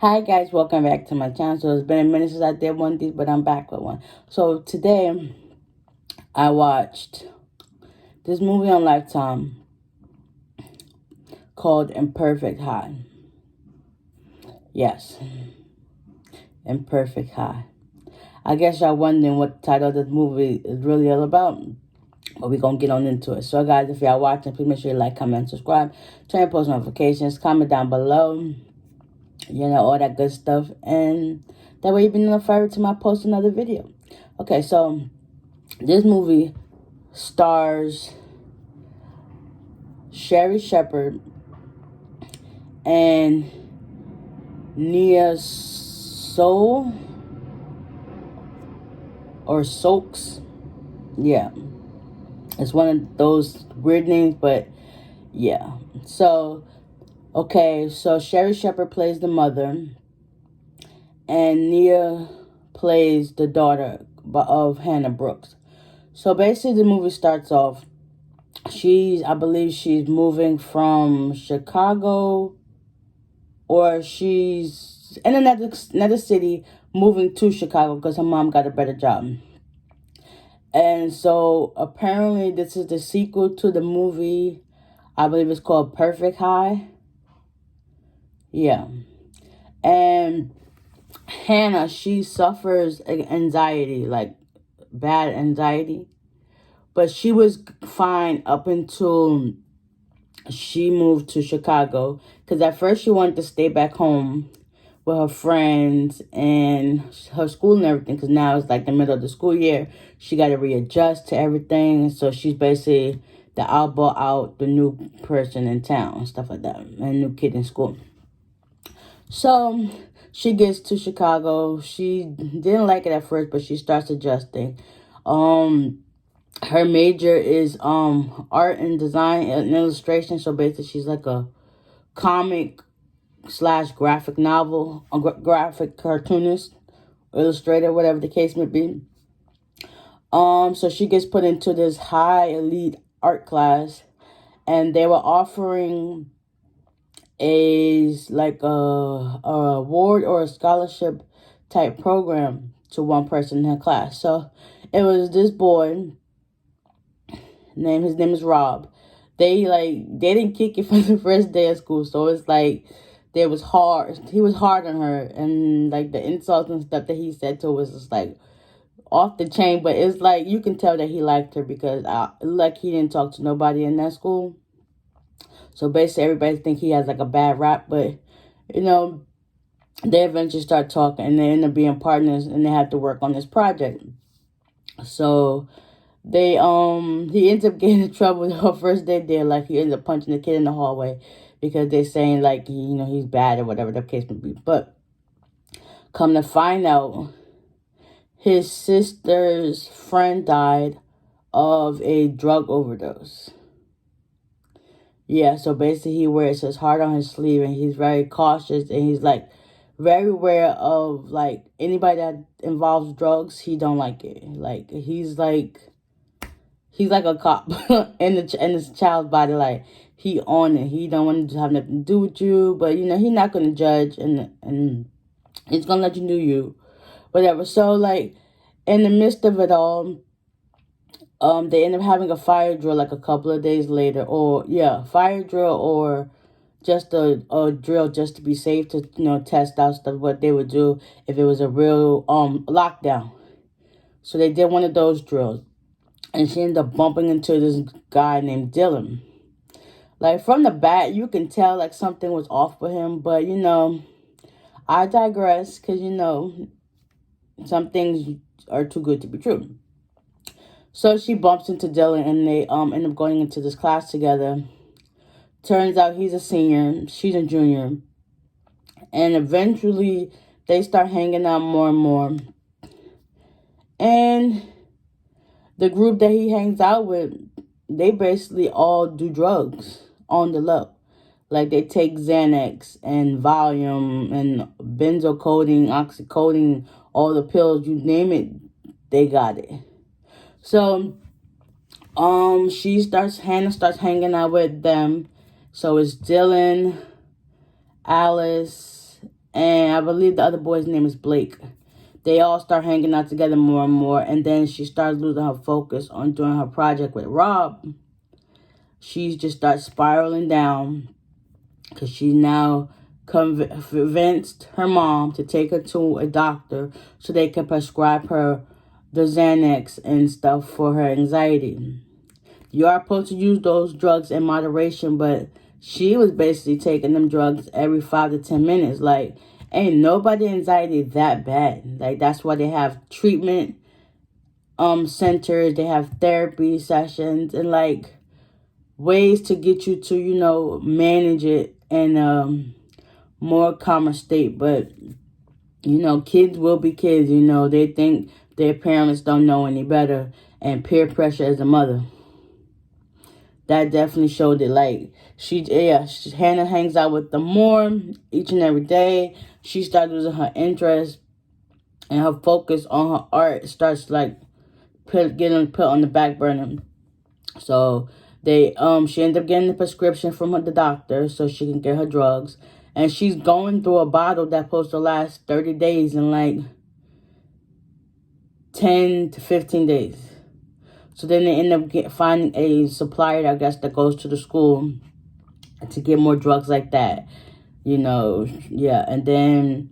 Hi guys, welcome back to my channel. So it's been a minute since I did one of these, but I'm back with one. So today I watched this movie on Lifetime called Imperfect High. Yes, Imperfect High. I guess y'all wondering what the title of this movie is really all about, but we're going to get on into it. So guys, if y'all watching, please make sure you like, comment, and subscribe. Turn your post notifications, comment down below, all that good stuff. And that way you'll be notified to my post another video. Okay, so this movie stars Sherry Shepherd and Nia Soul or Soaks. Yeah, it's one of those weird names, but yeah. So, okay, so Sherry Shepherd plays the mother, and Nia plays the daughter of Hannah Brooks. So basically, the movie starts off. I believe she's moving from Chicago, or she's in another city moving to Chicago because her mom got a better job. And so apparently this is the sequel to the movie, I believe it's called Perfect High. Yeah. And Hannah, she suffers anxiety, like bad anxiety. But she was fine up until she moved to Chicago. Because at first she wanted to stay back home with her friends and her school and everything. Because now it's like the middle of the school year. She got to readjust to everything. So she's basically the oddball out, the new person in town and stuff like that. And new kid in school. So she gets to Chicago. She didn't like it at first, but she starts adjusting. Her major is art and design and illustration. So basically she's like a comic / graphic novel, a graphic cartoonist, illustrator, whatever the case may be. So she gets put into this high elite art class, and they were offering a award or a scholarship type program to one person in her class. So it was this boy. His name is Rob. They didn't kick it for the first day of school, so it's like he was hard on her, and like the insults and stuff that he said to her was just like off the chain. But it's like you can tell that he liked her because like he didn't talk to nobody in that school. So basically everybody think he has like a bad rap, but they eventually start talking and they end up being partners, and they have to work on this project. So he ends up getting in trouble the first day there. Like he ends up punching the kid in the hallway because they're saying like he's bad or whatever the case may be. But come to find out, his sister's friend died of a drug overdose. Yeah, so basically he wears his heart on his sleeve, and he's very cautious, and he's like very aware of like anybody that involves drugs. He don't like it. Like he's like a cop in this child's body. Like he on it. He don't want to have nothing to do with you, but he's not gonna judge, and he's gonna let you do you, whatever. So like in the midst of it all, they end up having a fire drill like a couple of days later, or fire drill, or just a drill just to be safe to test out stuff what they would do if it was a real lockdown. So they did one of those drills. And she ended up bumping into this guy named Dylan. Like, from the bat, you can tell, like, something was off with him. But, I digress. Because, some things are too good to be true. So she bumps into Dylan, and they end up going into this class together. Turns out he's a senior. She's a junior. And eventually, they start hanging out more and more. And the group that he hangs out with, they basically all do drugs on the low. Like they take Xanax and Valium and benzocaine, oxycodone, all the pills, you name it, they got it. So, Hannah starts hanging out with them. So it's Dylan, Alice, and I believe the other boy's name is Blake. They all start hanging out together more and more, and then she starts losing her focus on doing her project with Rob. She just starts spiraling down because she now convinced her mom to take her to a doctor so they can prescribe her the Xanax and stuff for her anxiety. You are supposed to use those drugs in moderation, but she was basically taking them drugs every 5 to 10 minutes. Like, ain't nobody anxiety that bad. Like, that's why they have treatment centers, they have therapy sessions, and like ways to get you to, manage it in more calmer state. But kids will be kids. They think their parents don't know any better, and peer pressure as a mother. That definitely showed it. Like, Hannah hangs out with them more each and every day. She starts losing her interest, and her focus on her art starts like getting put on the back burner. So she ended up getting the prescription from the doctor so she can get her drugs, and she's going through a bottle that's supposed to last 30 days in like 10 to 15 days. So then they end up finding a supplier, I guess, that goes to the school to get more drugs like that. Yeah. And then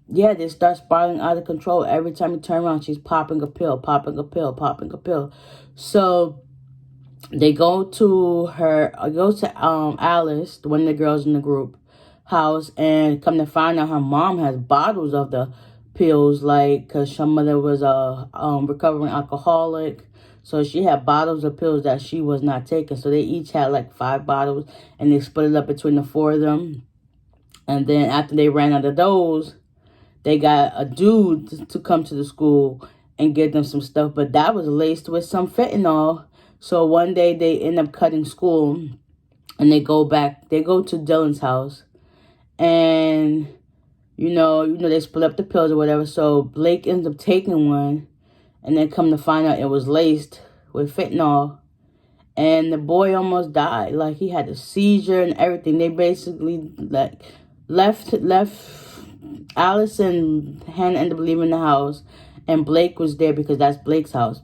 they start spiraling out of control. Every time you turn around, she's popping a pill, popping a pill, popping a pill. So they go to Alice, one of the girls in the group house, and come to find out her mom has bottles of the pills, like, because her mother was a recovering alcoholic, so she had bottles of pills that she was not taking. So they each had like 5 bottles, and they split it up between the 4 of them. And then after they ran out of those, they got a dude to come to the school and get them some stuff, but that was laced with some fentanyl. So one day they end up cutting school, and they go to Dylan's house, and they split up the pills or whatever. So Blake ends up taking one, and then come to find out it was laced with fentanyl, and the boy almost died. Like, he had a seizure and everything. They basically like left Alice and Hannah ended up leaving the house, and Blake was there because that's Blake's house.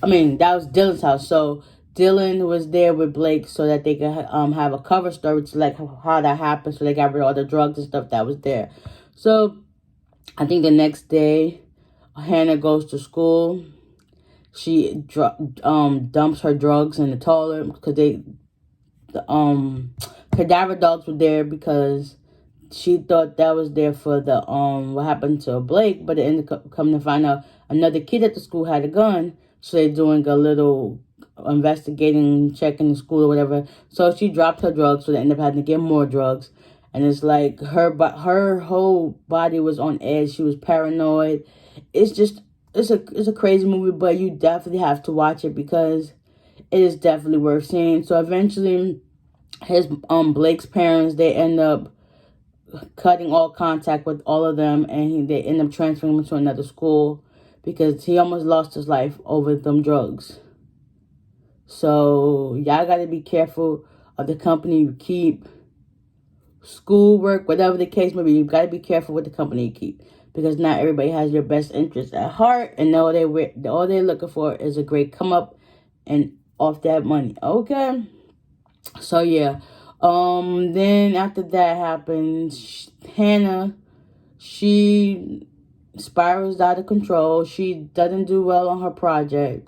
That was Dylan's house. So Dylan was there with Blake so that they could have a cover story to like how that happened. So they got rid of all the drugs and stuff that was there. So I think the next day, Hannah goes to school. She dumps her drugs in the toilet because the cadaver dogs were there because she thought that was there for the what happened to Blake, but it ended up coming to find out another kid at the school had a gun. So they're doing a little investigating, checking the school or whatever. So she dropped her drugs, so they ended up having to get more drugs. And it's like her whole body was on edge. She was paranoid. It's a crazy movie, but you definitely have to watch it because it is definitely worth seeing. So eventually, Blake's parents, they end up cutting all contact with all of them, and they end up transferring him to another school because he almost lost his life over them drugs. So y'all got to be careful of the company you keep. Schoolwork, whatever the case may be, you got to be careful with the company you keep, because not everybody has your best interest at heart, and all they're looking for is a great come up and off that money. Okay, so yeah. Then after that happens, Hannah, she spirals out of control. She doesn't do well on her project.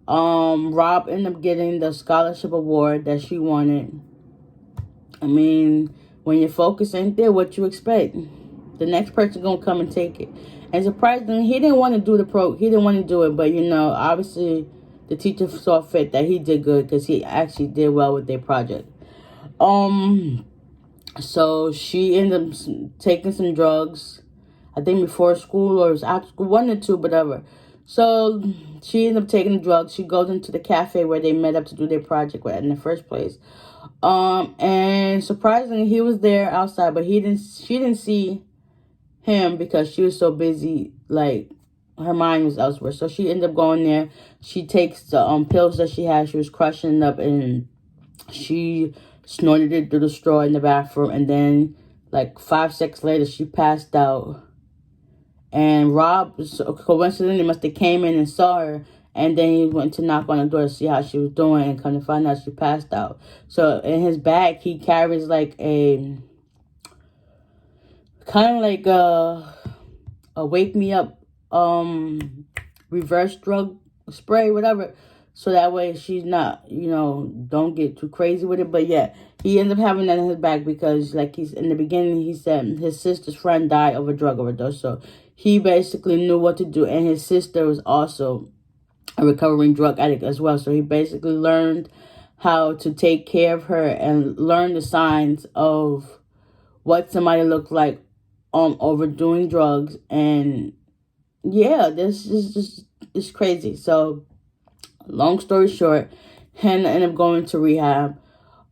Rob ended up getting the scholarship award that she wanted. When your focus ain't there, what you expect? The next person gonna come and take it. And surprisingly, he didn't want to do he didn't want to do it, but obviously the teacher saw fit that he did good because he actually did well with their project. So she ended up taking some drugs, I think before school or it was after school, 1 or 2, whatever. So she ended up taking the drugs. She goes into the cafe where they met up to do their project in the first place. And surprisingly, he was there outside, but she didn't see him because she was so busy, like her mind was elsewhere. So she ended up going there. She takes the pills that she had. She was crushing up, and she snorted it through the straw in the bathroom, and then like 5 6 later she passed out. And Rob, coincidentally, must have came in and saw her, and then he went to knock on the door to see how she was doing, and come to find out she passed out. So in his bag, he carries like a kind of like a wake me up reverse drug spray, whatever. So that way she's not, don't get too crazy with it. But yeah, he ended up having that in his bag because, like, he's in the beginning, he said his sister's friend died of a drug overdose. So he basically knew what to do. And his sister was also a recovering drug addict as well. So he basically learned how to take care of her and learn the signs of what somebody looked like overdoing drugs. And yeah, this is just, it's crazy. So long story short, Hannah ended up going to rehab.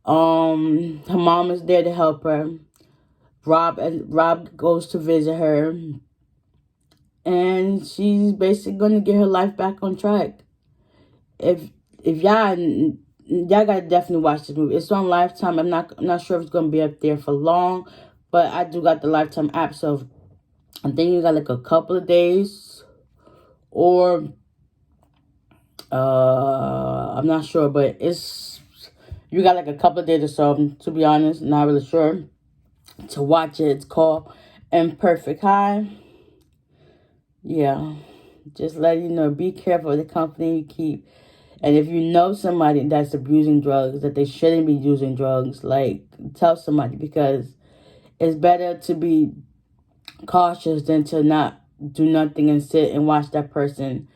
Her mom is there to help her. Rob goes to visit her, and she's basically gonna get her life back on track. If y'all gotta definitely watch this movie. It's on Lifetime. I'm not sure if it's gonna be up there for long, but I do got the Lifetime app, so I think you got like a couple of days, or I'm not sure, but you got like a couple of days or so, to be honest. Not really sure, to watch it. It's called Imperfect. Yeah, just let you know, be careful of the company you keep. And if you know somebody that's abusing drugs, that they shouldn't be using drugs, like, tell somebody, because it's better to be cautious than to not do nothing and sit and watch that person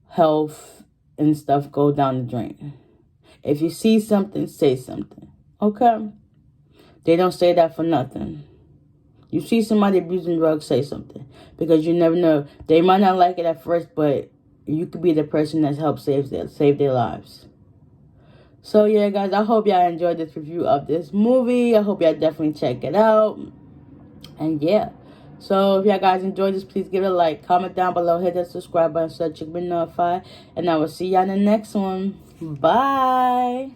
health and stuff go down the drain. If you see something, say something. Okay? They don't say that for nothing. You see somebody abusing drugs, say something. Because you never know. They might not like it at first, but you could be the person that's helped save their lives. So yeah, guys, I hope y'all enjoyed this review of this movie. I hope y'all definitely check it out. And yeah. So if y'all guys enjoyed this, please give it a like, comment down below, hit that subscribe button so that you can be notified. And I will see y'all in the next one. Bye.